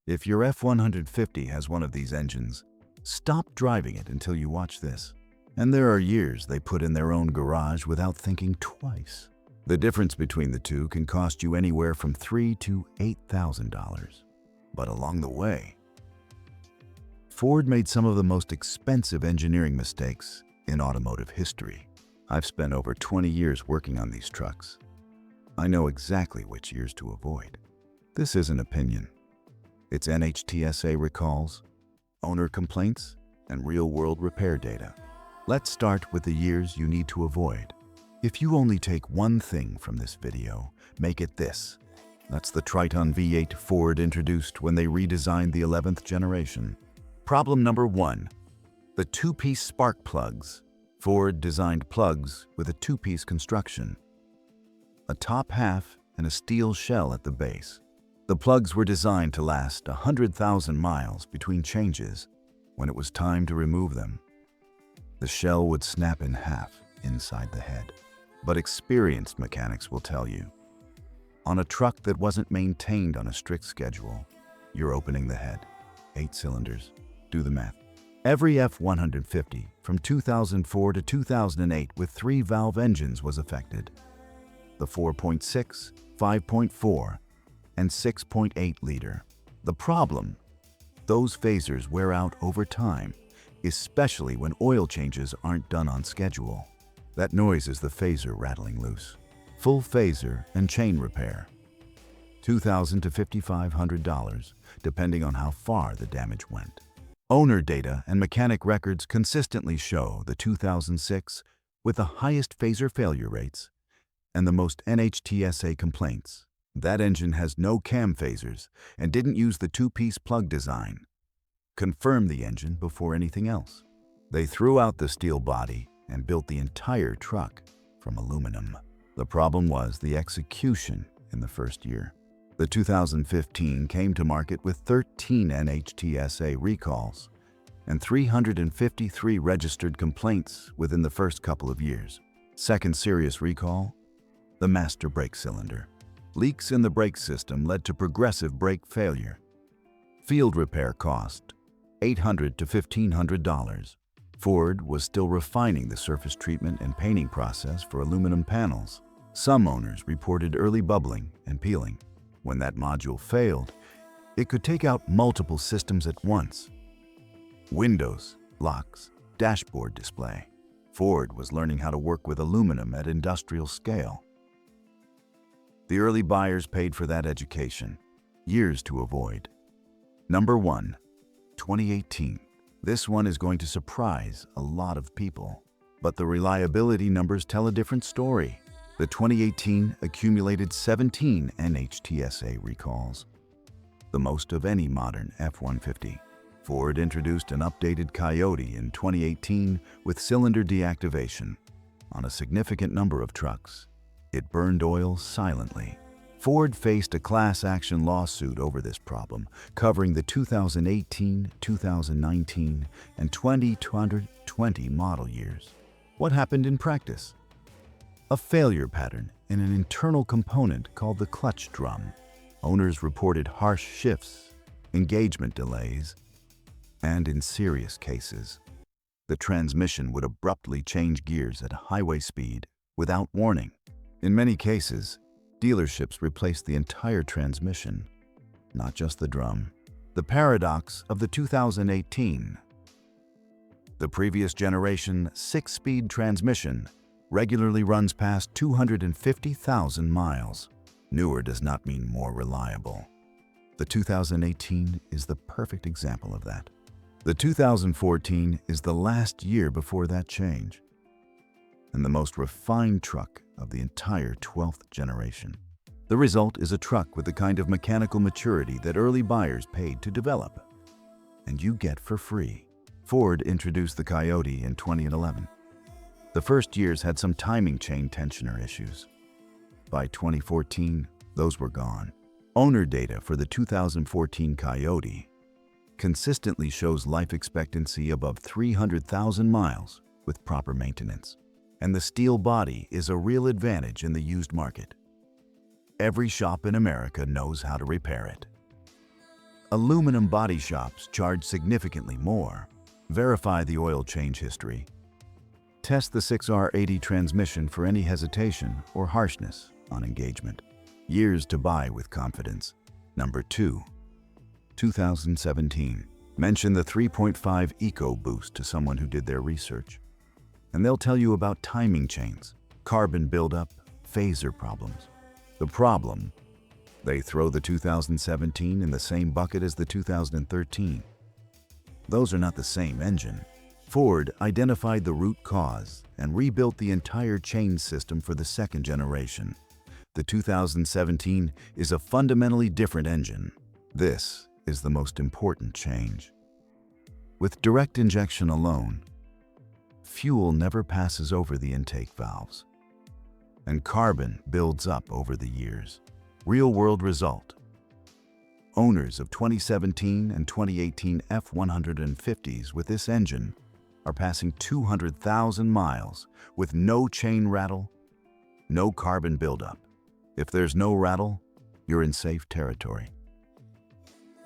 If your F-150 has one of these engines, stop driving it until you watch this. And there are years they put in their own garage without thinking twice. The difference between the two can cost you anywhere from $3,000 to $8,000. But along the way, Ford made some of the most expensive engineering mistakes in automotive history. I've spent over 20 years working on these trucks. I know exactly which years to avoid. This isn't opinion. It's NHTSA recalls, owner complaints, and real-world repair data. Let's start with the years you need to avoid. If you only take one thing from this video, make it this. That's the Coyote V8 Ford introduced when they redesigned the 11th generation. Problem number 1. The two-piece spark plugs. Ford designed plugs with a two-piece construction, a top half and a steel shell at the base. The plugs were designed to last 100,000 miles between changes. When it was time to remove them, the shell would snap in half inside the head. But experienced mechanics will tell you, on a truck that wasn't maintained on a strict schedule, you're opening the head. 8 cylinders. Do the math. Every F-150 from 2004 to 2008 with 3-valve engines was affected. The 4.6, 5.4, and 6.8 liter. The problem? Those phasers wear out over time, especially when oil changes aren't done on schedule. That noise is the phaser rattling loose. Full phaser and chain repair. $2,000 to $5,500, depending on how far the damage went. Owner data and mechanic records consistently show the 2006 with the highest phaser failure rates and the most NHTSA complaints. That engine has no cam phasers and didn't use the two-piece plug design. Confirm the engine before anything else. They threw out the steel body and built the entire truck from aluminum. The problem was the execution in the first year. The 2015 came to market with 13 NHTSA recalls and 353 registered complaints within the first couple of years. Second serious recall, the master brake cylinder. Leaks in the brake system led to progressive brake failure. Field repair cost $800 to $1,500. Ford was still refining the surface treatment and painting process for aluminum panels. Some owners reported early bubbling and peeling. When that module failed, it could take out multiple systems at once. Windows, locks, dashboard display. Ford was learning how to work with aluminum at industrial scale. The early buyers paid for that education. Years to avoid. Number 1. 2018. This one is going to surprise a lot of people, but the reliability numbers tell a different story. The 2018 accumulated 17 NHTSA recalls, the most of any modern F-150. Ford introduced an updated Coyote in 2018 with cylinder deactivation. On a significant number of trucks, it burned oil silently. Ford faced a class action lawsuit over this problem, covering the 2018, 2019, and 2020 model years. What happened in practice? A failure pattern in an internal component called the clutch drum. Owners reported harsh shifts, engagement delays, and in serious cases, the transmission would abruptly change gears at highway speed without warning. In many cases, dealerships replaced the entire transmission, not just the drum. The paradox of the 2018. The previous generation 6-speed transmission regularly runs past 250,000 miles. Newer does not mean more reliable. The 2018 is the perfect example of that. The 2014 is the last year before that change, and the most refined truck of the entire 12th generation. The result is a truck with the kind of mechanical maturity that early buyers paid to develop, and you get for free. Ford introduced the Coyote in 2011. The first years had some timing chain tensioner issues. By 2014, those were gone. Owner data for the 2014 Coyote consistently shows life expectancy above 300,000 miles with proper maintenance. And the steel body is a real advantage in the used market. Every shop in America knows how to repair it. Aluminum body shops charge significantly more. Verify the oil change history. Test the 6R80 transmission for any hesitation or harshness on engagement. Years to buy with confidence. Number 2. 2017. Mention the 3.5 EcoBoost to someone who did their research, and they'll tell you about timing chains, carbon buildup, phaser problems. The problem? They throw the 2017 in the same bucket as the 2013. Those are not the same engine. Ford identified the root cause and rebuilt the entire chain system for the second generation. The 2017 is a fundamentally different engine. This is the most important change. With direct injection alone, fuel never passes over the intake valves, and carbon builds up over the years. Real-world result: owners of 2017 and 2018 F-150s with this engine are passing 200,000 miles with no chain rattle, no carbon buildup. If there's no rattle, you're in safe territory.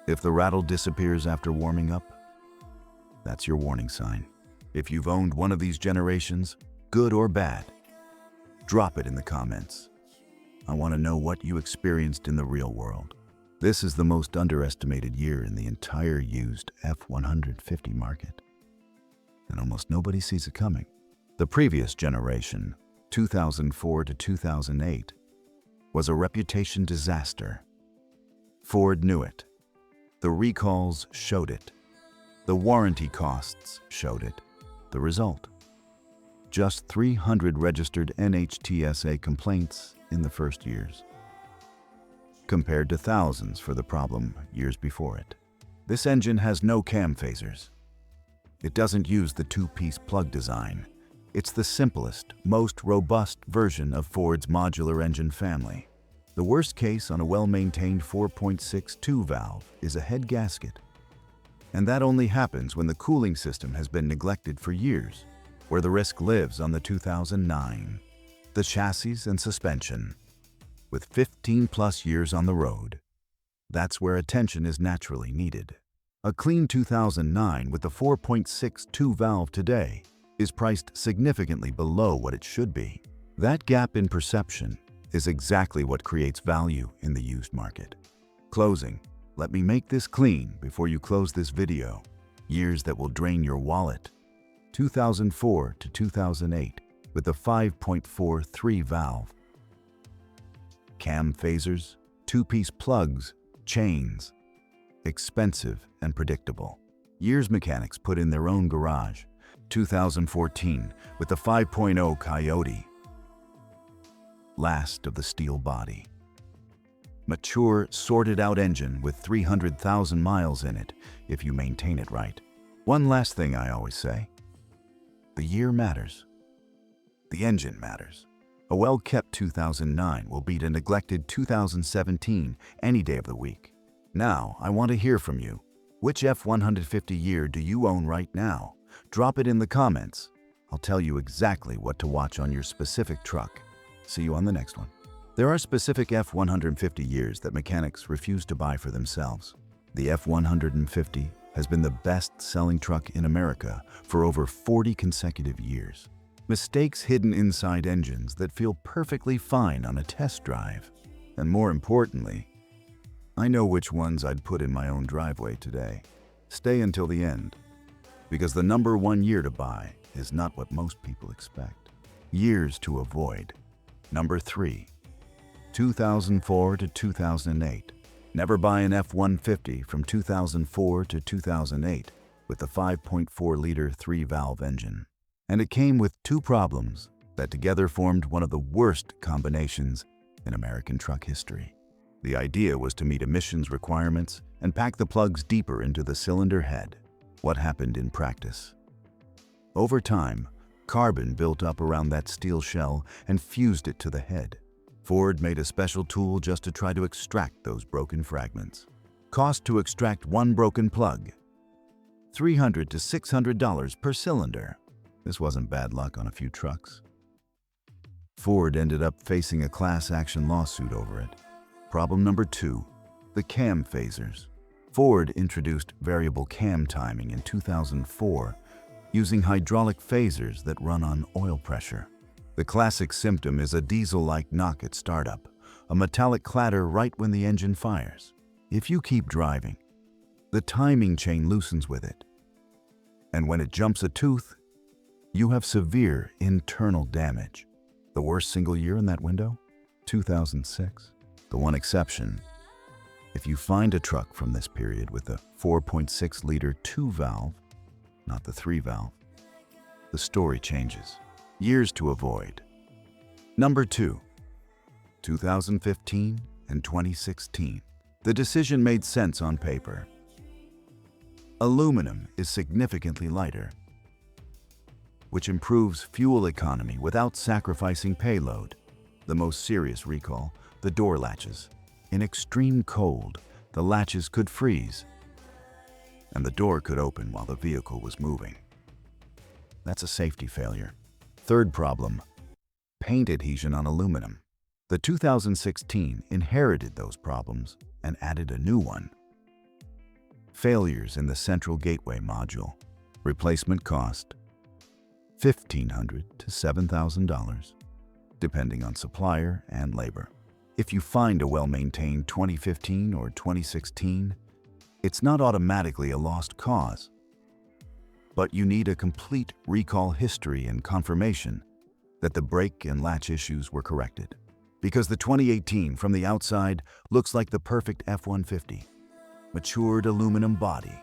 If the rattle disappears after warming up, that's your warning sign. If you've owned one of these generations, good or bad, drop it in the comments. I want to know what you experienced in the real world. This is the most underestimated year in the entire used F-150 market, and almost nobody sees it coming. The previous generation, 2004 to 2008, was a reputation disaster. Ford knew it. The recalls showed it. The warranty costs showed it. The result: just 300 registered NHTSA complaints in the first years, compared to thousands for the problem years before it. This engine has no cam phasers. It doesn't use the two-piece plug design. It's the simplest, most robust version of Ford's modular engine family. The worst case on a well-maintained 4.62 valve is a head gasket. And that only happens when the cooling system has been neglected for years, where the risk lives on the 2009. The chassis and suspension. With 15+ years on the road, that's where attention is naturally needed. A clean 2009 with the 4.62 valve today is priced significantly below what it should be. That gap in perception is exactly what creates value in the used market. Closing. Let me make this clean before you close this video. Years that will drain your wallet. 2004 to 2008 with the 5.43 valve. Cam phasers, two-piece plugs, chains. Expensive and predictable. Years mechanics put in their own garage. 2014 with the 5.0 Coyote. Last of the steel body. Mature, sorted-out engine with 300,000 miles in it if you maintain it right. One last thing I always say: the year matters. The engine matters. A well-kept 2009 will beat a neglected 2017 any day of the week. Now, I want to hear from you. Which F-150 year do you own right now? Drop it in the comments. I'll tell you exactly what to watch on your specific truck. See you on the next one. There are specific F-150 years that mechanics refuse to buy for themselves. The F-150 has been the best-selling truck in America for over 40 consecutive years. Mistakes hidden inside engines that feel perfectly fine on a test drive. And more importantly, I know which ones I'd put in my own driveway today. Stay until the end, because the number one year to buy is not what most people expect. Years to avoid. Number 3. 2004 to 2008. Never buy an F-150 from 2004 to 2008 with the 5.4-liter 3-valve engine. And it came with two problems that together formed one of the worst combinations in American truck history. The idea was to meet emissions requirements and pack the plugs deeper into the cylinder head. What happened in practice? Over time, carbon built up around that steel shell and fused it to the head. Ford made a special tool just to try to extract those broken fragments. Cost to extract one broken plug: $300 to $600 per cylinder. This wasn't bad luck on a few trucks. Ford ended up facing a class action lawsuit over it. Problem number 2, the cam phasers. Ford introduced variable cam timing in 2004 using hydraulic phasers that run on oil pressure. The classic symptom is a diesel-like knock at startup, a metallic clatter right when the engine fires. If you keep driving, the timing chain loosens with it. And when it jumps a tooth, you have severe internal damage. The worst single year in that window? 2006. The one exception: if you find a truck from this period with a 4.6-liter 2-valve, not the 3-valve, the story changes. Years to avoid. Number 2. 2015 and 2016. The decision made sense on paper. Aluminum is significantly lighter, which improves fuel economy without sacrificing payload. The most serious recall: the door latches. In extreme cold, the latches could freeze, and the door could open while the vehicle was moving. That's a safety failure. Third problem: paint adhesion on aluminum. The 2016 inherited those problems and added a new one: failures in the central gateway module. Replacement cost: $1,500 to $7,000, depending on supplier and labor. If you find a well-maintained 2015 or 2016, it's not automatically a lost cause, but you need a complete recall history and confirmation that the brake and latch issues were corrected. Because the 2018 from the outside looks like the perfect F-150. Matured aluminum body,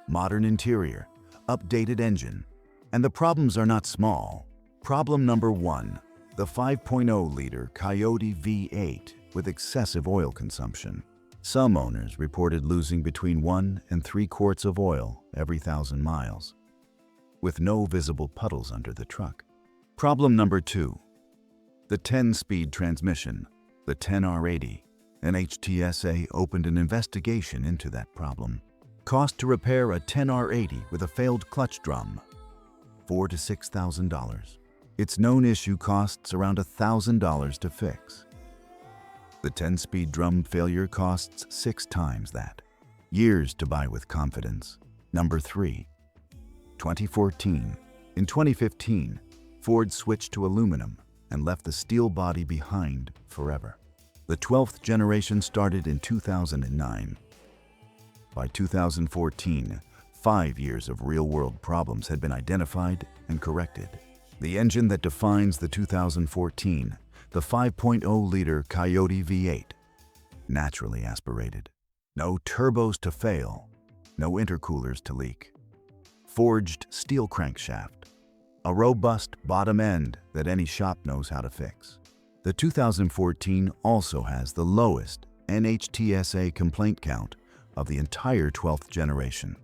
modern interior, updated engine. And the problems are not small. Problem number 1, the 5.0-liter Coyote V8 with excessive oil consumption. Some owners reported losing between 1 and 3 quarts of oil every 1,000 miles, with no visible puddles under the truck. Problem number 2, the 10-speed transmission, the 10R80. NHTSA opened an investigation into that problem. Cost to repair a 10R80 with a failed clutch drum: $4,000 to $6,000. Its known issue costs around $1,000 to fix. The 10-speed drum failure costs 6 times that. Years to buy with confidence. Number 3. 2014. In 2015, Ford switched to aluminum and left the steel body behind forever. The 12th generation started in 2009. By 2014, 5 years of real-world problems had been identified and corrected. The engine that defines the 2014, the 5.0-liter Coyote V8, naturally aspirated. No turbos to fail, no intercoolers to leak. Forged steel crankshaft, a robust bottom end that any shop knows how to fix. The 2014 also has the lowest NHTSA complaint count of the entire 12th generation.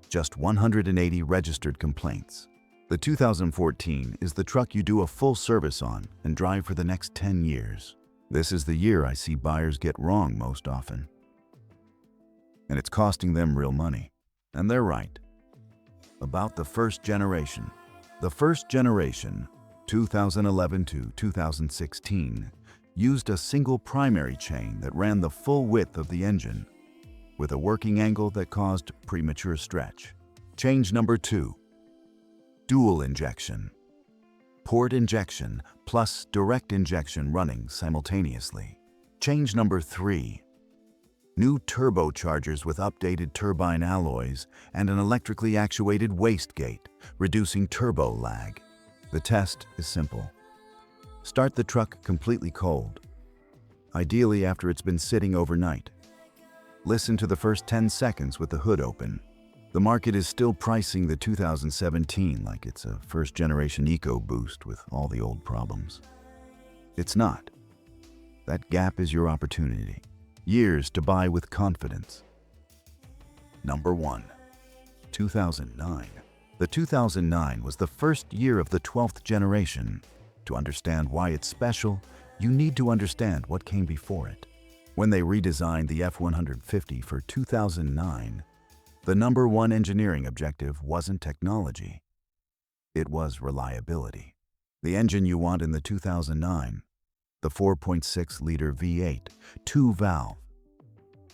Just 180 registered complaints. The 2014 is the truck you do a full service on and drive for the next 10 years. This is the year I see buyers get wrong most often. And it's costing them real money. And they're right. About the first generation. The first generation, 2011 to 2016, used a single primary chain that ran the full width of the engine, with a working angle that caused premature stretch. Change number 2. Dual injection. Port injection plus direct injection running simultaneously. Change number 3. New turbochargers with updated turbine alloys and an electrically actuated wastegate, reducing turbo lag. The test is simple. Start the truck completely cold, ideally after it's been sitting overnight. Listen to the first 10 seconds with the hood open. The market is still pricing the 2017 like it's a first-generation EcoBoost with all the old problems. It's not. That gap is your opportunity. Years to buy with confidence. Number 1. 2009. The 2009 was the first year of the 12th generation. To understand why it's special, you need to understand what came before it. When they redesigned the F-150 for 2009, the number 1 engineering objective wasn't technology. It was reliability. The engine you want in the 2009, the 4.6-liter V8, 2-valve,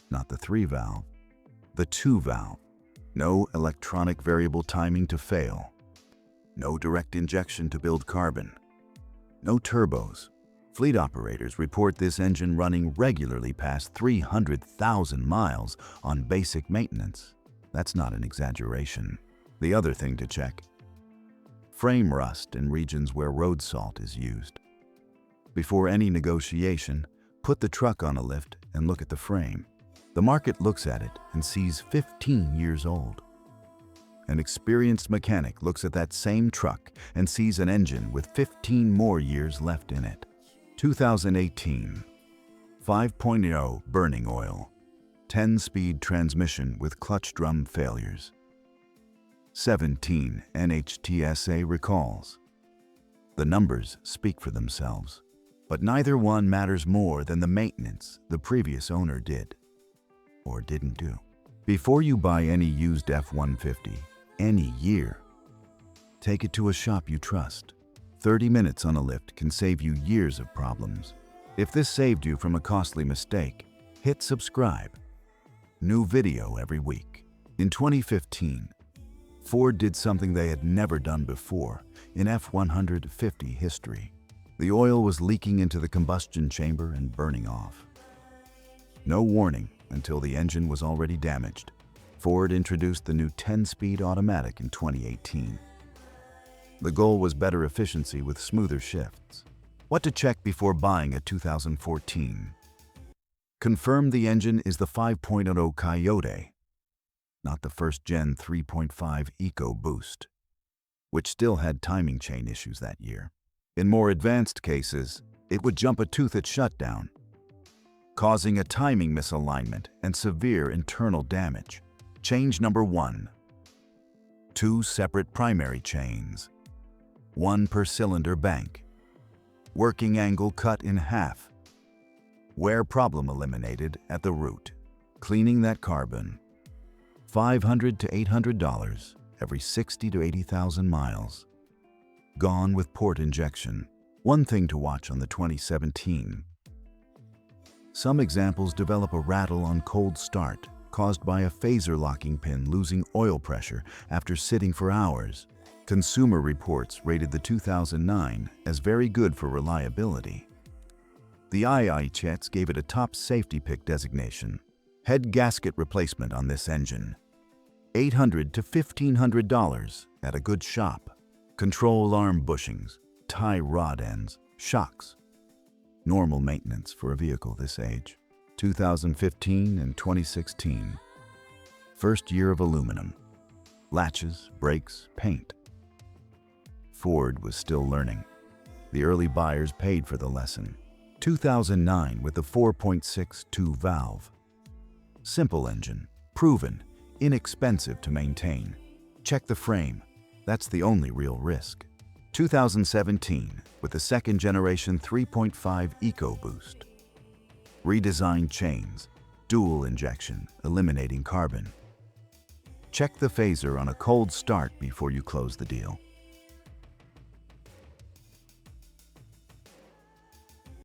not the 3-valve, The 2-valve. No electronic variable timing to fail. No direct injection to build carbon. No turbos. Fleet operators report this engine running regularly past 300,000 miles on basic maintenance. That's not an exaggeration. The other thing to check: frame rust in regions where road salt is used. Before any negotiation, put the truck on a lift and look at the frame. The market looks at it and sees 15 years old. An experienced mechanic looks at that same truck and sees an engine with 15 more years left in it. 2018, 5.0 burning oil, 10-speed transmission with clutch drum failures, 17 NHTSA recalls. The numbers speak for themselves, but neither one matters more than the maintenance the previous owner did or didn't do. Before you buy any used F-150, any year, take it to a shop you trust. 30 minutes on a lift can save you years of problems. If this saved you from a costly mistake, hit subscribe. New video every week. In 2015, Ford did something they had never done before in F-150 history. The oil was leaking into the combustion chamber and burning off. No warning until the engine was already damaged. Ford introduced the new 10-speed automatic in 2018. The goal was better efficiency with smoother shifts. What to check before buying a 2014? Confirm the engine is the 5.0 Coyote, not the first-gen 3.5 EcoBoost, which still had timing chain issues that year. In more advanced cases, it would jump a tooth at shutdown, causing a timing misalignment and severe internal damage. Change number 1. 2 separate primary chains, 1 per cylinder bank. Working angle cut in half. Wear problem eliminated at the root. Cleaning that carbon. $500 to $800 every 60 to 80,000 miles. Gone with port injection. One thing to watch on the 2017. Some examples develop a rattle on cold start caused by a phaser locking pin losing oil pressure after sitting for hours. Consumer Reports rated the 2009 as very good for reliability. The NHTSA gave it a top safety pick designation. Head gasket replacement on this engine. $800 to $1,500 at a good shop. Control arm bushings, tie rod ends, shocks. Normal maintenance for a vehicle this age. 2015 and 2016. First year of aluminum. Latches, brakes, paint. Ford was still learning. The early buyers paid for the lesson. 2009 with the 4.6 2-valve. Simple engine, proven, inexpensive to maintain. Check the frame. That's the only real risk. 2017 with the second generation 3.5 EcoBoost. Redesigned chains, dual injection, eliminating carbon. Check the phaser on a cold start before you close the deal.